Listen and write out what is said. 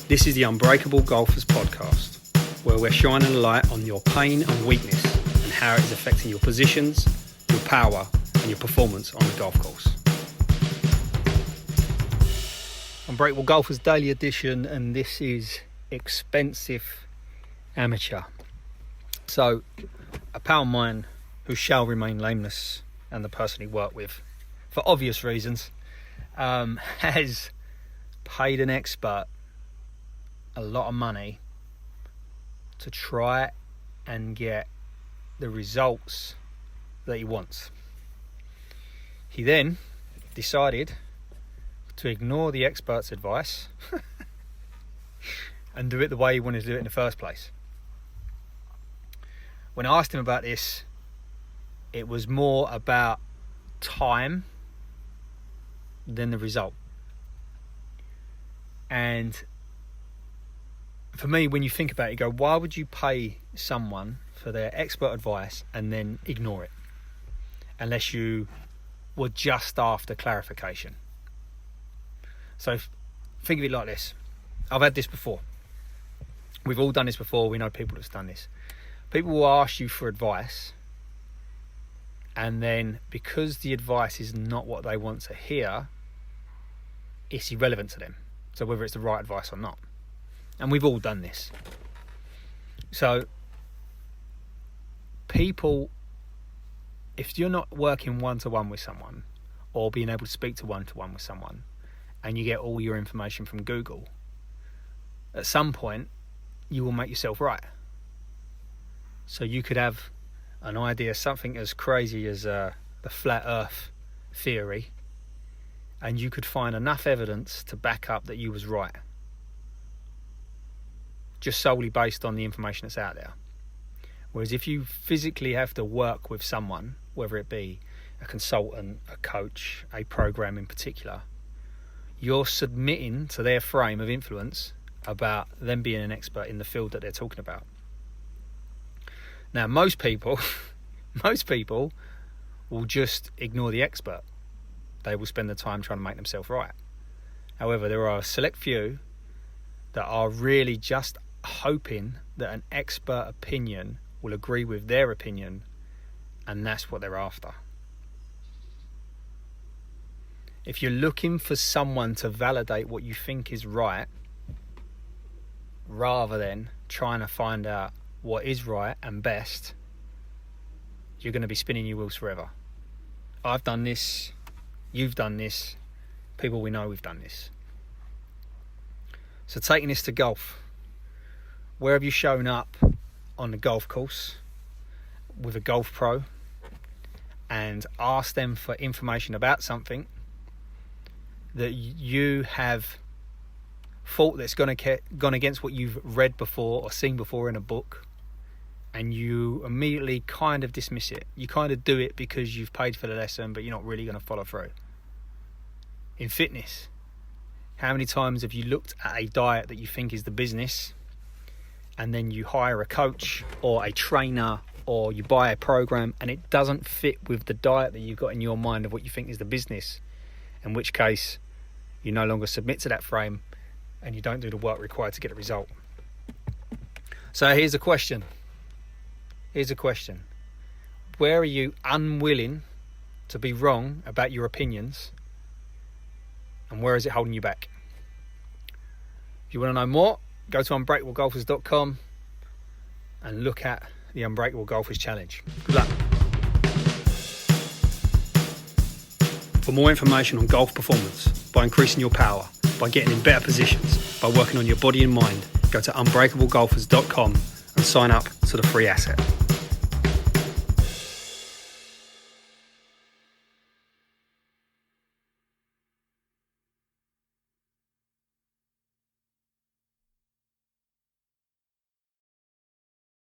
This is the Unbreakable Golfers podcast, where we're shining a light on your pain and weakness and how it is affecting your positions, your power and your performance on the golf course. Unbreakable Golfers Daily Edition, and this is Expensive Amateur. So, a pal of mine who shall remain nameless, and the person he worked with, for obvious reasons, has paid an expert a lot of money to try and get the results that he wants. He then decided to ignore the expert's advice and do it the way he wanted to do it in the first place. When I asked him about this, it was more about time than the result. And for me, when you think about it, you go, why would you pay someone for their expert advice and then ignore it? Unless you were just after clarification. So think of it like this. I've had this before. We've all done this before. We know people that's done this. People will ask you for advice, and then because the advice is not what they want to hear, it's irrelevant to them. So whether it's the right advice or not. And we've all done this. So people, if you're not working one-to-one with someone or being able to speak to one-to-one with someone and you get all your information from Google, at some point you will make yourself right. So you could have an idea, something as crazy as the flat earth theory, and you could find enough evidence to back up that you was right, just solely based on the information that's out there. Whereas if you physically have to work with someone, whether it be a consultant, a coach, a program in particular, you're submitting to their frame of influence about them being an expert in the field that they're talking about. Now, most people will just ignore the expert. They will spend the time trying to make themselves right. However, there are a select few that are really just hoping that an expert opinion will agree with their opinion, and that's what they're after. If you're looking for someone to validate what you think is right, rather than trying to find out what is right and best, you're going to be spinning your wheels forever. I've done this, you've done this, people we know we've done this. So taking this to golf, where have you shown up on the golf course with a golf pro and asked them for information about something that you have thought that's gone against what you've read before or seen before in a book, and you immediately kind of dismiss it? You kind of do it because you've paid for the lesson, but you're not really going to follow through. In fitness, how many times have you looked at a diet that you think is the business, and then you hire a coach or a trainer or you buy a program and it doesn't fit with the diet that you've got in your mind of what you think is the business, in which case you no longer submit to that frame and you don't do the work required to get a result. So here's a question. Where are you unwilling to be wrong about your opinions, and where is it holding you back? If you want to know more, go to unbreakablegolfers.com and look at the Unbreakable Golfers Challenge. Good luck. For more information on golf performance, by increasing your power, by getting in better positions, by working on your body and mind, go to unbreakablegolfers.com and sign up to the free asset.